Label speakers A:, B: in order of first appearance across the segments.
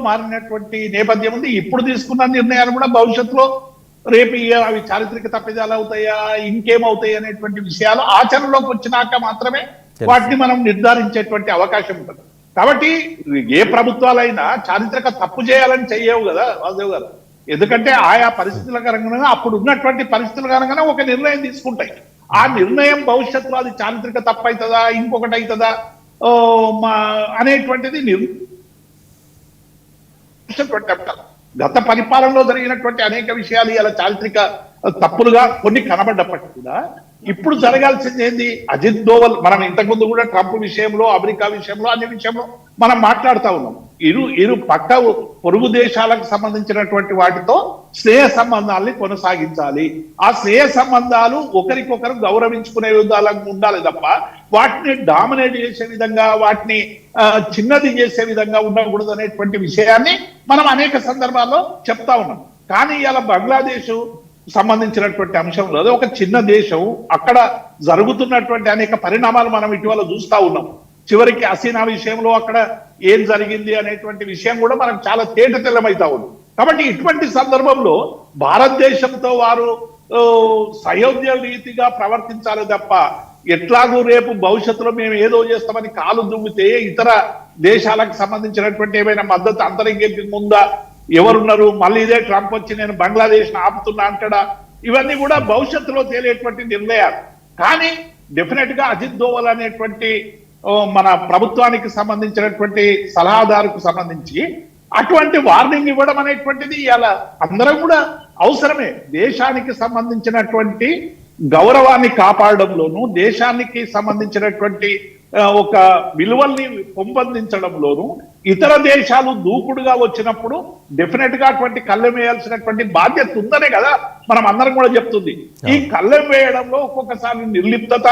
A: మారినటువంటి నేపథ్యం ఉంది. ఇప్పుడు తీసుకున్న నిర్ణయాలు కూడా భవిష్యత్తులో రేపు అవి చారిత్రక తప్పిదాలు అవుతాయా, ఇంకేమవుతాయి అనేటువంటి విషయాలు ఆచరణలోకి వచ్చినాక మాత్రమే వాటిని మనం నిర్ధారించేటువంటి అవకాశం ఉంటుంది. కాబట్టి ఏ ప్రభుత్వాలైనా చారిత్రక తప్పు చేయాలని చెయ్యవు కదా వాసుదేవ్ గారు. ఎందుకంటే ఆయా పరిస్థితులకు అనుగుణంగా అప్పుడు ఉన్నటువంటి పరిస్థితులకు అనుగుణంగా ఒక నిర్ణయం తీసుకుంటాయి. ఆ నిర్ణయం భవిష్యత్తులో అది చారిత్రక తప్పు అవుతుందా, ఇంకొకటి అవుతుందా అనేటువంటిది గత పరిపాలనలో జరిగినటువంటి అనేక విషయాలు ఇలా చారిత్రక తప్పులుగా కొన్ని కనబడ్డప్పటికీ కూడా ఇప్పుడు జరగాల్సింది ఏంది? అజిత్ దోవల్, మనం ఇంతకుముందు కూడా ట్రంప్ విషయంలో, అమెరికా విషయంలో, అన్ని విషయంలో మనం మాట్లాడుతూ ఉన్నాం. ఇరు పక్క పొరుగు దేశాలకు సంబంధించినటువంటి వాటితో స్నేహ సంబంధాలని కొనసాగించాలి. ఆ స్నేహ సంబంధాలు ఒకరికొకరు గౌరవించుకునే విధాలుగా ఉండాలి తప్ప వాటిని డామినేట్ చేసే విధంగా, వాటిని చిన్నది చేసే విధంగా ఉండకూడదు అనేటువంటి విషయాన్ని మనం అనేక సందర్భాల్లో చెప్తా ఉన్నాం. కానీ ఇలా బంగ్లాదేశ్ సంబంధించినటువంటి అంశంలో ఒక చిన్న దేశం, అక్కడ జరుగుతున్నటువంటి అనేక పరిణామాలు మనం ఇటీవల చూస్తా ఉన్నాం. చివరికి హసీనా విషయంలో అక్కడ ఏం జరిగింది అనేటువంటి విషయం కూడా మనకు చాలా తేటతెల్లమైతా ఉంది. కాబట్టి ఇటువంటి సందర్భంలో భారతదేశంతో వారు సయోధ్య రీతిగా ప్రవర్తించాలి తప్ప ఎట్లాగూ రేపు భవిష్యత్తులో మేము ఏదో చేస్తామని కాలు దుమ్మితే ఇతర దేశాలకు సంబంధించినటువంటి ఏమైనా మద్దతు అంతరింగేందుకు ముందా, ఎవరున్నారు, మళ్ళీ ఇదే ట్రంప్ వచ్చి నేను బంగ్లాదేశ్ ఆపుతున్నా అంటాడా, ఇవన్నీ కూడా భవిష్యత్తులో తేలేటువంటి నిర్ణయాలు. కానీ డెఫినెట్ గా అజిత్ దోవల్ అనేటువంటి మన ప్రభుత్వానికి సంబంధించినటువంటి సలహాదారుకు సంబంధించి అటువంటి వార్నింగ్ ఇవ్వడం అనేటువంటిది ఇలా అందరం కూడా అవసరమే. దేశానికి సంబంధించినటువంటి గౌరవాన్ని కాపాడడంలోనూ, దేశానికి సంబంధించినటువంటి ఒక విలువల్ని పెంపొందించడంలోనూ ఇతర దేశాలు దూకుడుగా వచ్చినప్పుడు డెఫినెట్ గా అటువంటి కళ్ళెం వేయాల్సినటువంటి బాధ్యత ఉందనే కదా మనం అందరం కూడా చెప్తుంది. ఈ కళ్ళెం వేయడంలో ఒక్కొక్కసారి నిర్లిప్తత,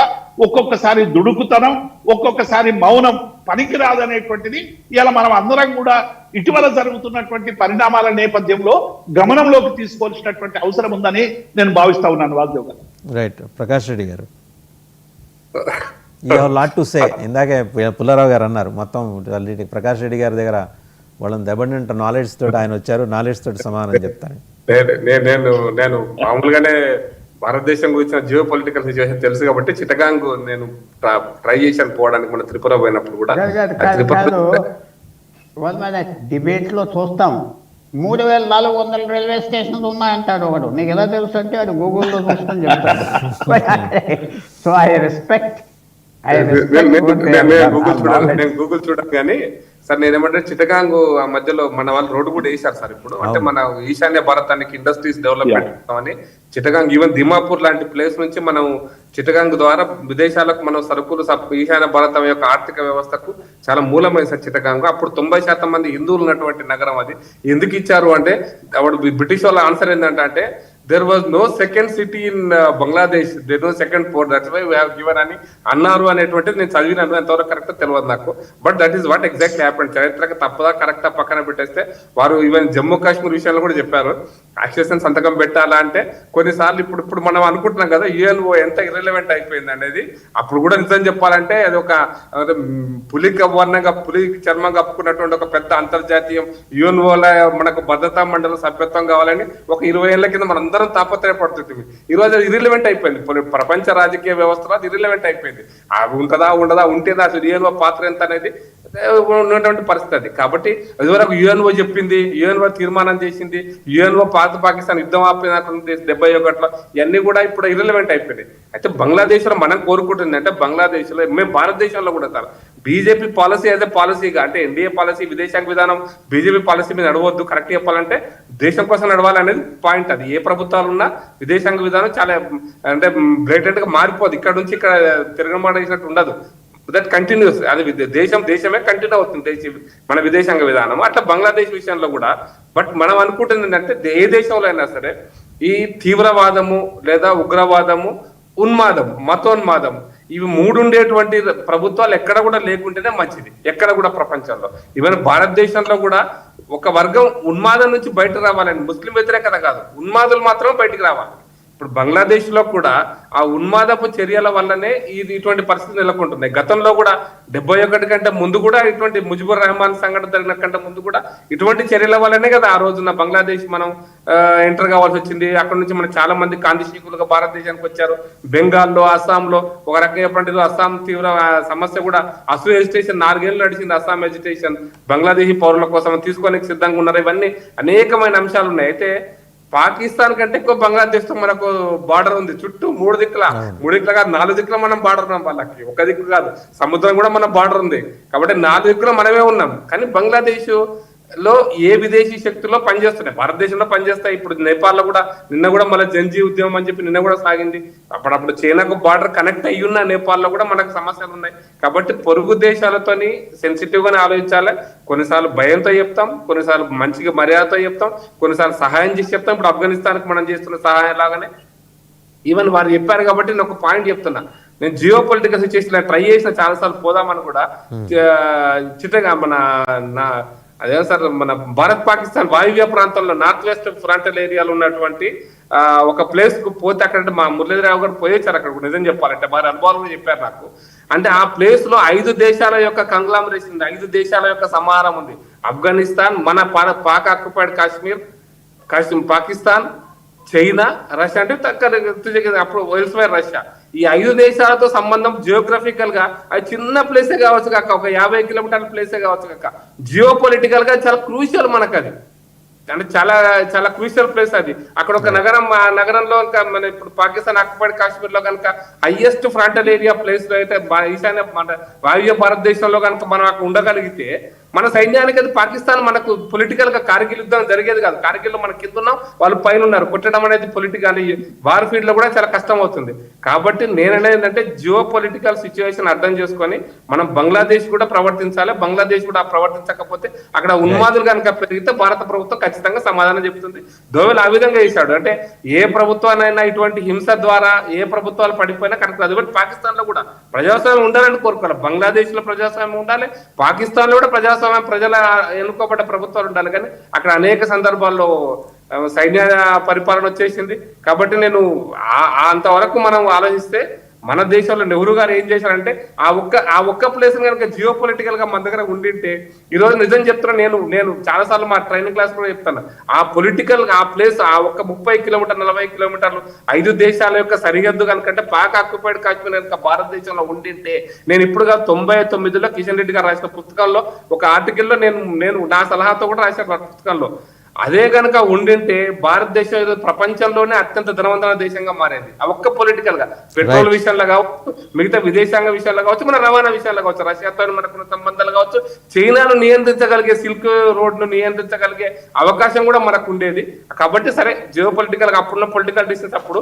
A: ఒక్కొక్కసారి దుడుకుతనం, ఒక్కొక్కసారి మౌనం పనికిరాదనేటువంటిది ఇలా మనం అందరం కూడా ఇటీవల జరుగుతున్నటువంటి పరిణామాల నేపథ్యంలో గమనంలోకి తీసుకోవాల్సినటువంటి అవసరం ఉందని నేను భావిస్తా ఉన్నాను వాసుదేవ్ గారు.
B: రైట్. ప్రకాష్ రెడ్డి గారు, you have lot to say. ఇందాకే పుల్లారావు గారు అన్నారు మొత్తం ప్రకాష్ రెడ్డి గారి దగ్గర వాళ్ళని దెబ్బతింట నాలెడ్జ్ తోటి ఆయన వచ్చారు, నాలెడ్జ్ తోటి సమానం చెప్తాను.
C: నేను మామూలుగానే భారతదేశం గురించిన జియో పొలిటికల్ సిచ్యువేషన్ తెలుసు కాబట్టి చిట్టగాంగ్ నేను ట్రై చేశాను పోవడానికి. మన త్రిపుర పోయినప్పుడు కూడా
D: డిబేట్ లో చూస్తాం 3400 రైల్వే స్టేషన్లు ఉన్నాయంటాడు ఒకడు. నీకు ఎలా తెలుసు అంటే అది గూగుల్లో చూసుకొని చెప్తాడు. సో ఐ రెస్పెక్ట్
C: గూగుల్ చూడాలి. కానీ సార్ నేనేమంటే చిట్టగాంగ్ ఆ మధ్యలో మన వాళ్ళు రోడ్డు కూడా వేశారు సార్. ఇప్పుడు అంటే మన ఈశాన్య భారతానికి ఇండస్ట్రీస్ డెవలప్మెంట్ అని చిట్టగాంగ్, ఈవెన్ దిమాపూర్ లాంటి ప్లేస్ నుంచి మనం చిట్టగాంగ్ ద్వారా విదేశాలకు మనం సరుకులు ఈశాన్య భారతం యొక్క ఆర్థిక వ్యవస్థకు చాలా మూలమైన సార్ చిట్టగాంగ్. అప్పుడు 90% మంది హిందువులు ఉన్నటువంటి నగరం అది. ఎందుకు ఇచ్చారు అంటే అప్పుడు బ్రిటిష్ వాళ్ళ ఆన్సర్ ఏంటంటే there was no second city in Bangladesh, there was no second port, that's why we have given అని అన్నారు అనేటువంటిది నేను చదివినాను. ఎంతవరకు కరెక్ట్ తెలియదు నాకు, but that is what exactly happened. చరిత్రకి తప్పదా కరెక్టా పక్కన పెట్టేస్తే వారు ఈవెన్ జమ్మూ కాశ్మీర్ విషయంలో కూడా చెప్పారు యాక్సెషన్ సంతకం పెట్టాలా అంటే కొన్నిసార్లు ఇప్పుడు మనం అనుకుంటున్నాం కదా యుఎన్ఓ ఎంత ఇర్రెలవెంట్ అయిపోయింది అనేది. అప్పుడు కూడా నిజం చెప్పాలంటే అది ఒక పులి చర్మం కప్పుకున్నటువంటి ఒక పెద్ద అంతర్జాతీయం యుఎన్ఓల మనకు భద్రతా మండలి సభ్యత్వం కావాలని ఒక 20 ఏళ్ల కింద మనం అందరం తాపత్రయపడుతుంది. ఈ రోజు ఇర్రిలవెంట్ అయిపోయింది. ప్రపంచ రాజకీయ వ్యవస్థలో అది ఇర్రిలవెంట్ అయిపోయింది. ఉంటదా ఉండదా, ఉంటేదా అసలు యుఎన్ఓ పాత్ర ఎంత అనేది ఉన్నటువంటి పరిస్థితి. కాబట్టి ఇదివరకు యుఎన్ఓ చెప్పింది, యుఎన్ఓ తీర్మానం చేసింది, యుఎన్ఓ పాకిస్తాన్ యుద్ధం ఆపిన 71లో ఇవన్నీ కూడా ఇప్పుడు ఇర్రిలవెంట్ అయిపోయింది. అయితే బంగ్లాదేశ్ లో మనం కోరుకుంటుంది అంటే బంగ్లాదేశ్ లో మేము భారతదేశంలో కూడా సార్ బీజేపీ పాలసీ అయితే పాలసీగా అంటే ఎన్డీఏ పాలసీ విదేశాంగ విధానం బీజేపీ పాలసీ మీద నడవద్దు. కరెక్ట్ చెప్పాలంటే దేశం కోసం నడవాలనేది పాయింట్. అది ఏ ప్రభుత్వాలు ఉన్నా విదేశాంగ విధానం చాలా అంటే బ్లైటెంట్ గా మారిపోదు. ఇక్కడ నుంచి ఇక్కడ తిరగమాట చేసినట్టు ఉండదు. That continuous. అది దేశమే కంటిన్యూ అవుతుంది మన విదేశాంగ విధానం. అట్లా బంగ్లాదేశ్ విషయంలో కూడా. బట్ మనం అనుకుంటుంది ఏంటంటే ఏ దేశంలో అయినా సరే ఈ తీవ్రవాదము లేదా ఉగ్రవాదము, ఉన్మాదం, మతోన్మాదం, ఇవి మూడుండేటువంటి ప్రభుత్వాలు ఎక్కడ కూడా లేకుంటేనే మంచిది. ఎక్కడ కూడా ప్రపంచంలో ఈవెన్ భారతదేశంలో కూడా ఒక వర్గం ఉన్మాదం నుంచి బయట రావాలని, ముస్లిం వ్యతిరేకత కాదు, ఉన్మాదులు మాత్రం బయటికి రావాలి. ఇప్పుడు బంగ్లాదేశ్ లో కూడా ఆ ఉన్మాదపు చర్యల వల్లనే ఇటువంటి పరిస్థితి నెలకొంటున్నాయి. గతంలో కూడా 71 కంటే ముందు కూడా ఇటువంటి ముజిబుర్ రెహమాన్ సంఘటన జరిగిన కంటే ముందు కూడా ఇటువంటి చర్యల వల్లనే కదా ఆ రోజున బంగ్లాదేశ్ మనం ఎంటర్ కావాల్సి వచ్చింది. అక్కడ నుంచి మనం చాలా మంది కాంతిశీకులుగా భారతదేశానికి వచ్చారు. బెంగాల్లో, అస్సాంలో ఒక రకమైనటువంటి అస్సాం తీవ్ర సమస్య కూడా అసలు ఎజిటేషన్ 4 ఏళ్ళు నడిచింది. అస్సాం ఎజిటేషన్ బంగ్లాదేశీ పౌరుల కోసం తీసుకోవడానికి సిద్ధంగా ఉన్నారు. ఇవన్నీ అనేకమైన అంశాలు ఉన్నాయి. అయితే పాకిస్తాన్ కంటే ఎక్కువ బంగ్లాదేశ్ తో మనకు బార్డర్ ఉంది. చుట్టూ 3 దిక్కుల కాదు 4 దిక్కుల మనం బార్డర్ ఉన్నాం. వాళ్ళకి ఒక దిక్కు కాదు, సముద్రం కూడా మన బార్డర్ ఉంది. కాబట్టి 4 దిక్కుల మనమే ఉన్నాం. కానీ బంగ్లాదేశ్ లో ఏ విదేశీ శక్తుల్లో పనిచేస్తున్నాయి, భారతదేశంలో పనిచేస్తాయి. ఇప్పుడు నేపాల్ లో కూడా నిన్న కూడా మళ్ళీ జంజీ ఉద్యమం అని చెప్పి నిన్న కూడా సాగింది. అప్పుడప్పుడు చైనాకు బార్డర్ కనెక్ట్ అయ్యి ఉన్న నేపాల్ లో కూడా మనకు సమస్యలు ఉన్నాయి. కాబట్టి పొరుగు దేశాలతోని సెన్సిటివ్ గానే ఆలోచించాలి. కొన్నిసార్లు భయంతో చెప్తాం, కొన్నిసార్లు మంచిగా మర్యాదతో చెప్తాం, కొన్నిసార్లు సహాయం చేసి చెప్తాం. ఇప్పుడు ఆఫ్ఘనిస్తాన్ కి మనం చేస్తున్న సహాయం లాగానే ఈవెన్ వారు చెప్పారు కాబట్టి నేను ఒక పాయింట్ చెప్తున్నా. నేను జియో పొలిటికల్ సిచ్యువేషన్ ట్రై చేసిన చాలాసార్లు పోదామని కూడా చిట్టగా అదే సార్ మన భారత్ పాకిస్తాన్ వాయువ్య ప్రాంతంలో నార్త్ వెస్ట్ ఫ్రంటల్ ఏరియాలో ఉన్నటువంటి ఒక ప్లేస్ కు పోతే అక్కడ మా మురళీధరరావు గారు పోయొచ్చారు. అక్కడ నిజం చెప్పాలంటే వారి అనుభవాలు చెప్పారు నాకు. అంటే ఆ ప్లేస్ లో 5 దేశాల యొక్క కంగ్లామరేషన్ ఉంది, 5 దేశాల యొక్క సమాహారం ఉంది. ఆఫ్ఘనిస్తాన్, మన Pak occupied Kashmir, Pakistan, China, Russia అంటే అప్పుడు వెల్స్వేర్ రష్యా. ఈ 5 దేశాలతో సంబంధం జియోగ్రఫికల్ గా అది చిన్న ప్లేసే కావచ్చు కాక, ఒక 50 కిలోమీటర్ల ప్లేసే కావచ్చు కాక, జియో పొలిటికల్ గా చాలా క్రూషియల్ మనకు అది. అంటే చాలా చాలా క్రూషియల్ ప్లేస్ అది. అక్కడ ఒక నగరం, ఆ నగరంలో ఇంకా మన ఇప్పుడు పాకిస్తాన్ ఆక్యుపైడ్ కాశ్మీర్ లో కనుక హైయెస్ట్ ఫ్రంటల్ ఏరియా ప్లేస్ లో అయితే ఈశాన్య వాయువ్య భారతదేశంలో కనుక మనం అక్కడ ఉండగలిగితే మన సైన్యానికి అది పాకిస్తాన్ మనకు పొలిటికల్ గా కార్గిల్ యుద్ధం జరిగేది కాదు. కార్గిల్ లో మనం కింద ఉన్నాం, వాళ్ళు పైన ఉన్నారు. కొట్టడం అనేది పొలిటికల్ వార్ ఫీల్డ్ లో కూడా చాలా కష్టం అవుతుంది. కాబట్టి నేననేది ఏంటంటే జియో పొలిటికల్ సిచ్యువేషన్ అర్థం చేసుకొని మనం బంగ్లాదేశ్ కూడా ప్రవర్తించాలి. బంగ్లాదేశ్ కూడా ప్రవర్తించకపోతే అక్కడ ఉన్మాదులు కనుక పెరిగితే భారత ప్రభుత్వం ఖచ్చితంగా సమాధానం చెప్తుంది. దోవెల్ ఆ విధంగా చేశాడు. అంటే ఏ ప్రభుత్వానైనా ఇటువంటి హింస ద్వారా ఏ ప్రభుత్వాలు పడిపోయినా కరెక్ట్. అది కూడా పాకిస్తాన్ లో కూడా ప్రజాస్వామ్యం ఉండాలని కోరుకోవాలి. బంగ్లాదేశ్ లో ప్రజాస్వామ్యం ఉండాలి, పాకిస్తాన్ లో కూడా ప్రజాస్వామ్యం, ప్రజల ఎన్నుకోబడ్డ ప్రభుత్వాలు ఉండాలి. కానీ అక్కడ అనేక సందర్భాల్లో సైన్య పరిపాలన వచ్చేసింది. కాబట్టి నేను అంతవరకు మనం ఆలోచిస్తే మన దేశంలో నెహ్రూ గారు ఏం చేశారంటే ఆ ఒక్క ప్లేస్ కనుక జియో పొలిటికల్ గా మన దగ్గర ఉండింటే ఈ రోజు నిజం చెప్తున్నా. నేను చాలా సార్లు మా ట్రైనింగ్ క్లాస్ కూడా చెప్తాను. ఆ పొలిటికల్ ఆ ప్లేస్ ఆ ఒక్క 30 కిలోమీటర్ 40 కిలోమీటర్లు 5 దేశాల యొక్క సరిహద్దు కనుకంటే పాక్ ఆక్యుపైడ్ కాశ్మీర్ కనుక భారతదేశంలో ఉండింటే నేను ఇప్పుడుగా 99లో కిషన్ రెడ్డి గారు రాసిన పుస్తకంలో ఒక ఆర్టికల్లో నేను నా సలహాతో కూడా రాశాను పుస్తకంలో. అదే కనుక ఉండింటే భారతదేశం ప్రపంచంలోనే అత్యంత ధనవంతమైన దేశంగా మారేది. ఆ ఒక్క పొలిటికల్ గా పెట్రోల్ విషయంలో కావచ్చు, మిగతా విదేశాంగ విషయాల్లో కావచ్చు, మన రవాణా విషయాల్లో కావచ్చు, రష్యాతో మనకున్న సంబంధాలు కావచ్చు, చైనాను నియంత్రించగలిగే, సిల్క్ రోడ్ ను నియంత్రించగలిగే అవకాశం కూడా మనకు ఉండేది. కాబట్టి సరే జియో పొలిటికల్ గా అప్పుడున్న పొలిటికల్ డిస్టెన్స్ అప్పుడు